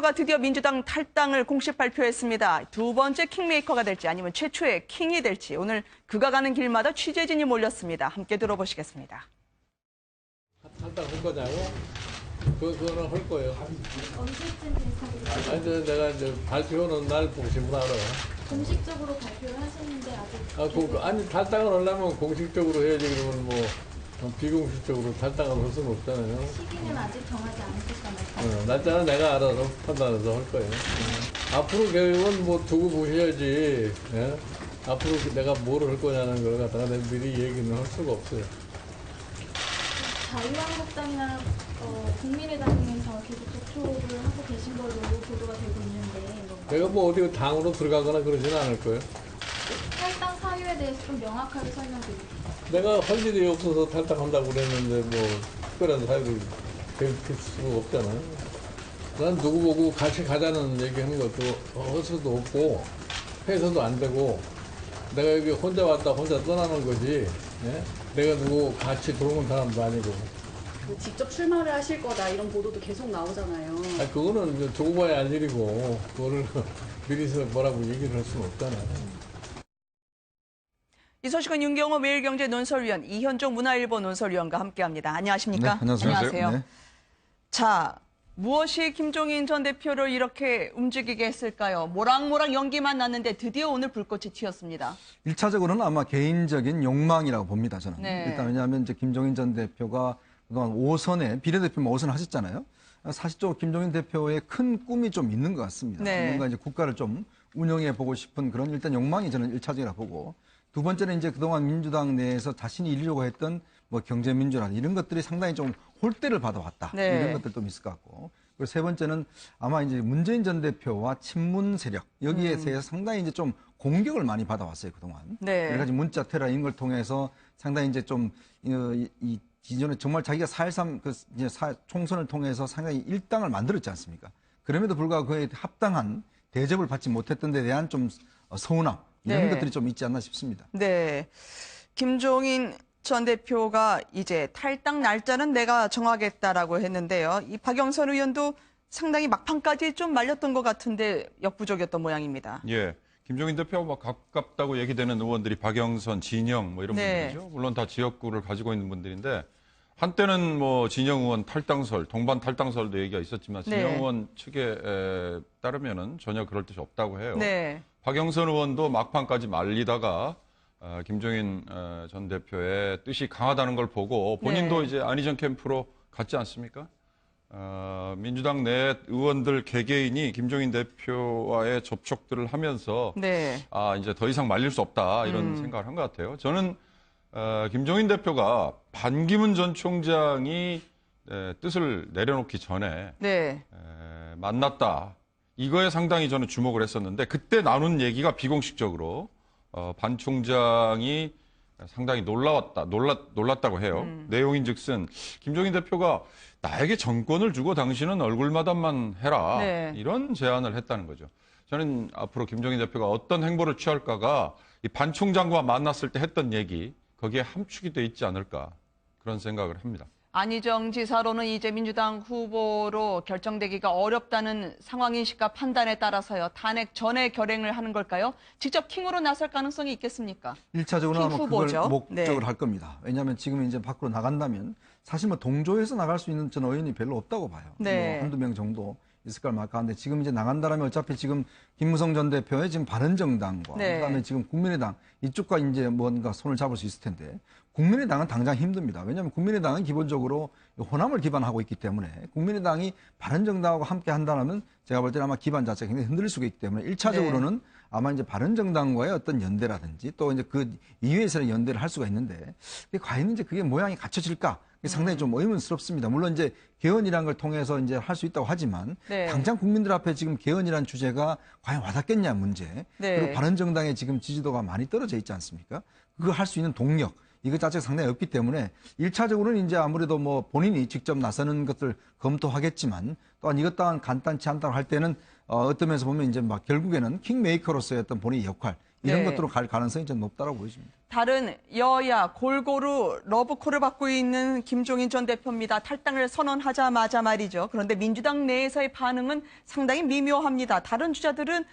가 드디어 민주당 탈당을 공식 발표했습니다. 두 번째 킹메이커가 될지 아니면 최초의 킹이 될지 오늘 그가 가는 길마다 취재진이 몰렸습니다. 함께 들어보시겠습니다. 탈당할 거냐고? 그거는 할 거예요. 언제쯤 될지 아니, 내가 이제 발표는 날 보시면 알아요. 공식적으로 발표를 하셨는데 아직 아니, 탈당을 하려면 공식적으로 해야지. 그러면 뭐, 비공식적으로 탈당을 할 수는 없잖아요. 시기는 아직 정하지 않으셨다면서요? 날짜는 내가 알아서 판단해서 할 거예요. 앞으로 계획은 뭐 두고 보셔야지. 예? 앞으로 내가 뭐를 할 거냐는 걸 갖다가 내가 미리 얘기는 할 수가 없어요. 자유한국당이나 국민의당에서 계속 접촉을 하고 계신 걸로 보도가 되고 있는데 내가 뭐 어디 당으로 들어가거나 그러지는 않을 거예요. 탈당 사유에 대해서 좀 명확하게 설명드릴게요. 내가 할 일이 없어서 탈당한다고 그랬는데 뭐 특별한 사유를 대입할 수가 없잖아요. 난 누구 보고 같이 가자는 얘기하는 것도 할 수도 없고 해서도 안 되고 내가 여기 혼자 왔다 혼자 떠나는 거지. 예? 내가 누구 같이 들어온 사람도 아니고. 직접 출마를 하실 거다 이런 보도도 계속 나오잖아요. 그거는 이제 두고 봐야 할 일이고 그거를 미리서 뭐라고 얘기를 할 수는 없잖아요. 이 소식은 윤경호 매일경제 논설위원, 이현종 문화일보 논설위원과 함께합니다. 안녕하십니까? 네, 안녕하세요. 네. 자, 무엇이 김종인 전 대표를 이렇게 움직이게 했을까요? 모락모락 연기만 났는데 드디어 오늘 불꽃이 튀었습니다. 1차적으로는 아마 개인적인 욕망이라고 봅니다, 저는. 네. 일단 왜냐하면 이제 김종인 전 대표가 그동안 5선에, 비례대표만 5선 하셨잖아요. 사실적으로 김종인 대표의 큰 꿈이 좀 있는 것 같습니다. 네. 뭔가 이제 국가를 좀 운영해 보고 싶은 그런 일단 욕망이 저는 1차적이라고 보고, 두 번째는 이제 그동안 민주당 내에서 자신이 이루려고 했던 뭐 경제민주화 이런 것들이 상당히 좀 홀대를 받아왔다. 네. 이런 것들도 있을 것 같고. 그리고 세 번째는 아마 이제 문재인 전 대표와 친문 세력 여기에 대해서 상당히 이제 좀 공격을 많이 받아왔어요, 그동안. 네. 여러 가지 문자 테러 이런 걸 통해서 상당히 이제 좀 이 기존에 정말 자기가 4.13 그 이제 총선을 통해서 상당히 일당을 만들었지 않습니까? 그럼에도 불구하고 그에 합당한 대접을 받지 못했던 데 대한 좀 서운함 이런 네. 것들이 좀 있지 않나 싶습니다. 네. 김종인 전 대표가 이제 탈당 날짜는 내가 정하겠다라고 했는데요. 이 박영선 의원도 상당히 막판까지 좀 말렸던 것 같은데 역부족이었던 모양입니다. 예. 김종인 대표하고 막 가깝다고 얘기되는 의원들이 박영선, 진영 뭐 이런 네. 분들이죠. 물론 다 지역구를 가지고 있는 분들인데 한때는 뭐 진영 의원 탈당설, 동반 탈당설도 얘기가 있었지만 진영 네. 의원 측에 따르면은 전혀 그럴 뜻이 없다고 해요. 네. 박영선 의원도 막판까지 말리다가 김종인 전 대표의 뜻이 강하다는 걸 보고 본인도 네. 이제 안희정 캠프로 갔지 않습니까? 민주당 내 의원들 개개인이 김종인 대표와의 접촉들을 하면서 네. 이제 더 이상 말릴 수 없다 이런 생각을 한 것 같아요. 저는 김종인 대표가 반기문 전 총장이 뜻을 내려놓기 전에 네. 만났다. 이거에 상당히 저는 주목을 했었는데 그때 나눈 얘기가 비공식적으로 반 총장이 상당히 놀랐다고 해요. 내용인즉슨 김종인 대표가 나에게 정권을 주고 당신은 얼굴마담만 해라. 네. 이런 제안을 했다는 거죠. 저는 앞으로 김종인 대표가 어떤 행보를 취할까가 이 반 총장과 만났을 때 했던 얘기 거기에 함축이 돼 있지 않을까 그런 생각을 합니다. 안희정 지사로는 이제 민주당 후보로 결정되기가 어렵다는 상황인식과 판단에 따라서요. 탄핵 전에 결행을 하는 걸까요? 직접 킹으로 나설 가능성이 있겠습니까? 1차적으로는 킹 아마 그걸 후보죠. 목적으로 네. 할 겁니다. 왜냐하면 지금 이제 밖으로 나간다면 사실 뭐 동조해서 나갈 수 있는 전 의원이 별로 없다고 봐요. 네. 뭐 한두 명 정도 있을 걸 막하는데 지금 이제 나간다라면 어차피 지금 김무성 전 대표의 지금 바른정당과 네. 그다음에 지금 국민의당 이쪽과 이제 뭔가 손을 잡을 수 있을 텐데 국민의당은 당장 힘듭니다. 왜냐하면 국민의당은 기본적으로 호남을 기반하고 있기 때문에 국민의당이 바른정당하고 함께 한다면 제가 볼 때는 아마 기반 자체가 굉장히 흔들릴 수가 있기 때문에 1차적으로는 아마 이제 바른정당과의 어떤 연대라든지 또 이제 그 이외에서는 연대를 할 수가 있는데 과연 이제 그게 모양이 갖춰질까? 그게 상당히 좀 의문스럽습니다. 물론 이제 개헌이라는 걸 통해서 이제 할 수 있다고 하지만 네. 당장 국민들 앞에 지금 개헌이라는 주제가 과연 와닿겠냐 문제. 네. 그리고 바른정당의 지금 지지도가 많이 떨어져 있지 않습니까? 그거 할 수 있는 동력. 이것 자체가 상당히 없기 때문에 1차적으로는 이제 아무래도 뭐 본인이 직접 나서는 것들 검토하겠지만 또한 이것 또한 간단치 않다고 할 때는 어떤 면에서 보면 이제 막 결국에는 킹메이커로서의 어떤 본인의 역할 이런 네. 것들로 갈 가능성이 좀 높다라고 보여집니다. 다른 여야 골고루 러브콜을 받고 있는 김종인 전 대표입니다. 탈당을 선언하자마자 말이죠. 그런데 민주당 내에서의 반응은 상당히 미묘합니다. 다른 주자들은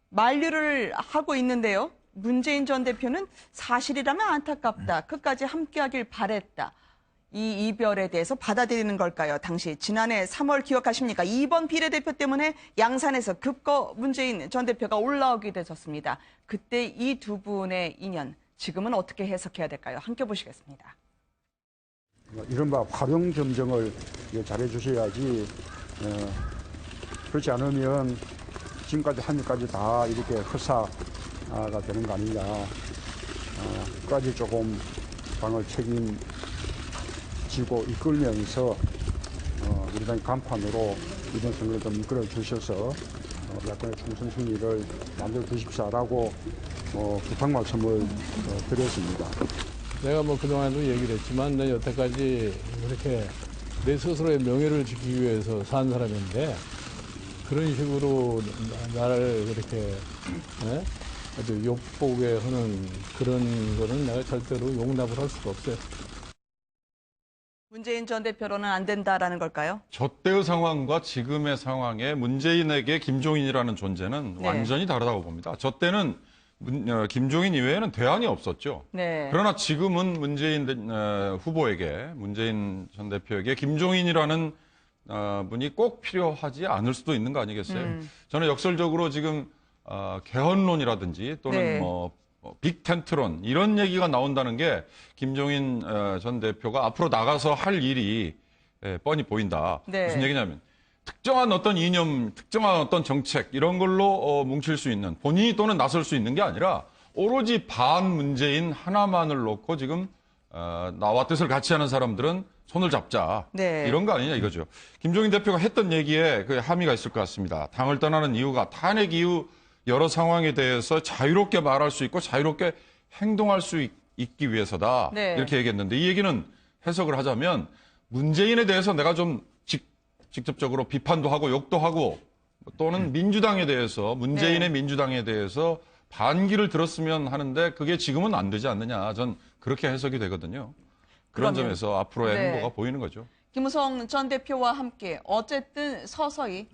만류를 하고 있는데요. 문재인 전 대표는 사실이라면 안타깝다. 끝까지 함께하길 바랬다. 이 이별에 대해서 받아들이는 걸까요? 당시 지난해 3월 기억하십니까? 2번 비례대표 때문에 양산에서 급거 문재인 전 대표가 올라오게 되셨습니다. 그때 이 두 분의 인연 지금은 어떻게 해석해야 될까요? 함께 보시겠습니다. 이른바 화병 점정을 잘해 주셔야지 그렇지 않으면 지금까지 한 일까지 다 이렇게 허사가 되는 거 아니냐. 끝까지 조금 당을 책임지고 이끌면서 우리 당 간판으로 이번 선거를 좀 이끌어 주셔서 야권의 총선 승리를 만들어 주십시오라고 부탁 말씀을 드렸습니다. 내가 뭐 그동안도 얘기를 했지만 내 여태까지 그렇게 내 스스로의 명예를 지키기 위해서 산 사람인데 그런 식으로 나를 그렇게 아주 욕보게 하는 그런 거는 내가 절대로 용납을 할 수가 없어요. 문재인 전 대표로는 안 된다라는 걸까요? 저때의 상황과 지금의 상황에 문재인에게 김종인이라는 존재는 네. 완전히 다르다고 봅니다. 저때는 김종인 이외에는 대안이 없었죠. 네. 그러나 지금은 문재인 후보에게, 문재인 전 대표에게 김종인이라는 분이 꼭 필요하지 않을 수도 있는 거 아니겠어요? 저는 역설적으로 지금 개헌론이라든지 또는 네. 빅텐트론 이런 얘기가 나온다는 게 김종인 전 대표가 앞으로 나가서 할 일이 뻔히 보인다. 네. 무슨 얘기냐면 특정한 어떤 이념, 특정한 어떤 정책 이런 걸로 뭉칠 수 있는 본인이 또는 나설 수 있는 게 아니라 오로지 반문재인 하나만을 놓고 지금 나와 뜻을 같이 하는 사람들은 손을 잡자. 네. 이런 거 아니냐 이거죠. 김종인 대표가 했던 얘기에 그 함의가 있을 것 같습니다. 당을 떠나는 이유가 탄핵 이후 여러 상황에 대해서 자유롭게 말할 수 있고 자유롭게 행동할 수 있기 위해서다. 네. 이렇게 얘기했는데 이 얘기는 해석을 하자면 문재인에 대해서 내가 좀 직접적으로 비판도 하고 욕도 하고 또는 민주당에 대해서 문재인의 네. 민주당에 대해서 반기를 들었으면 하는데 그게 지금은 안 되지 않느냐. 전 그렇게 해석이 되거든요. 그런 그러면, 점에서 앞으로의 네. 행보가 보이는 거죠. 김우성 전 대표와 함께 어쨌든 서서히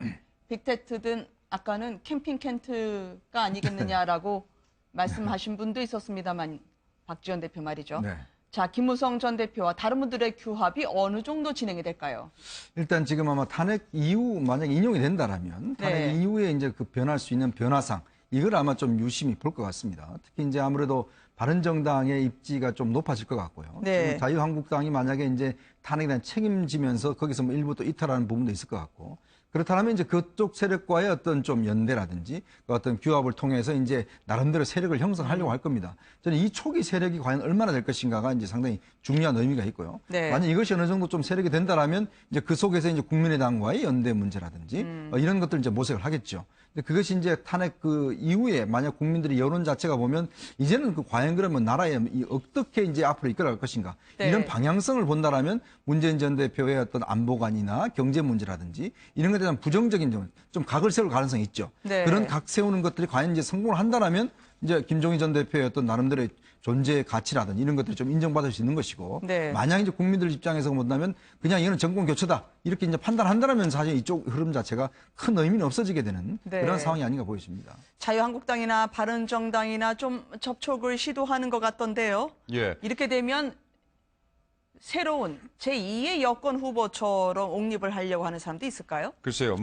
빅테트든 아까는 캠핑 캔트가 아니겠느냐라고 말씀하신 분도 있었습니다만 박지원 대표 말이죠. 네. 자, 김우성 전 대표와 다른 분들의 규합이 어느 정도 진행이 될까요? 일단 지금 아마 탄핵 이후 만약 인용이 된다라면 탄핵 네. 이후에 이제 그 변할 수 있는 변화상 이걸 아마 좀 유심히 볼 것 같습니다. 특히 이제 아무래도 바른정당의 입지가 좀 높아질 것 같고요. 네. 지금 자유한국당이 만약에 이제 탄핵에 대한 책임지면서 거기서 뭐 일부 또 이탈하는 부분도 있을 것 같고 그렇다면 이제 그쪽 세력과의 어떤 좀 연대라든지 그 어떤 규합을 통해서 이제 나름대로 세력을 형성하려고 할 겁니다. 저는 이 초기 세력이 과연 얼마나 될 것인가가 이제 상당히 중요한 의미가 있고요. 네. 만약 이것이 어느 정도 좀 세력이 된다라면 이제 그 속에서 이제 국민의당과의 연대 문제라든지 이런 것들 이제 모색을 하겠죠. 근데 그것이 이제 탄핵 그 이후에 만약 국민들의 여론 자체가 보면 이제는 그 과연 그러면 나라에 어떻게 이제 앞으로 이끌어갈 것인가 네. 이런 방향성을 본다라면 문재인 전 대표의 어떤 안보관이나 경제 문제라든지 이런 것에 대한 부정적인 좀 각을 세울 가능성이 있죠. 네. 그런 각 세우는 것들이 과연 이제 성공을 한다라면 이제 김종인 전 대표의 어떤 나름대로의 존재의 가치라든지 이런 것들이 좀 인정받을 수 있는 것이고 네. 만약 이제 국민들 입장에서 본다면 그냥 이거는 정권 교체다 이렇게 이제 판단한다면 사실 이쪽 흐름 자체가 큰 의미는 없어지게 되는 네. 그런 상황이 아닌가 보여집니다. 자유한국당이나 바른정당이나 좀 접촉을 시도하는 것 같던데요. 예. 이렇게 되면 새로운 제2의 여권 후보처럼 옹립을 하려고 하는 사람도 있을까요? 글쎄요.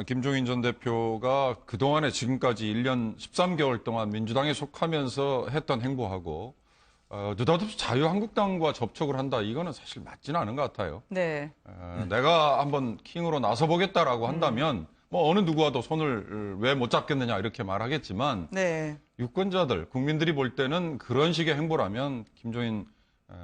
김종인 전 대표가 그동안에 지금까지 1년 13개월 동안 민주당에 속하면서 했던 행보하고 느닷없이 자유한국당과 접촉을 한다. 이거는 사실 맞지는 않은 것 같아요. 네. 내가 한번 킹으로 나서보겠다라고 한다면 뭐 어느 누구와도 손을 왜 못 잡겠느냐 이렇게 말하겠지만 네. 유권자들, 국민들이 볼 때는 그런 식의 행보라면 김종인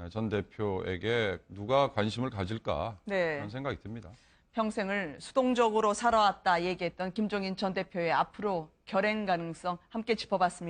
전 대표에게 누가 관심을 가질까 네. 그런 생각이 듭니다. 평생을 수동적으로 살아왔다 얘기했던 김종인 전 대표의 앞으로 결행 가능성 함께 짚어봤습니다.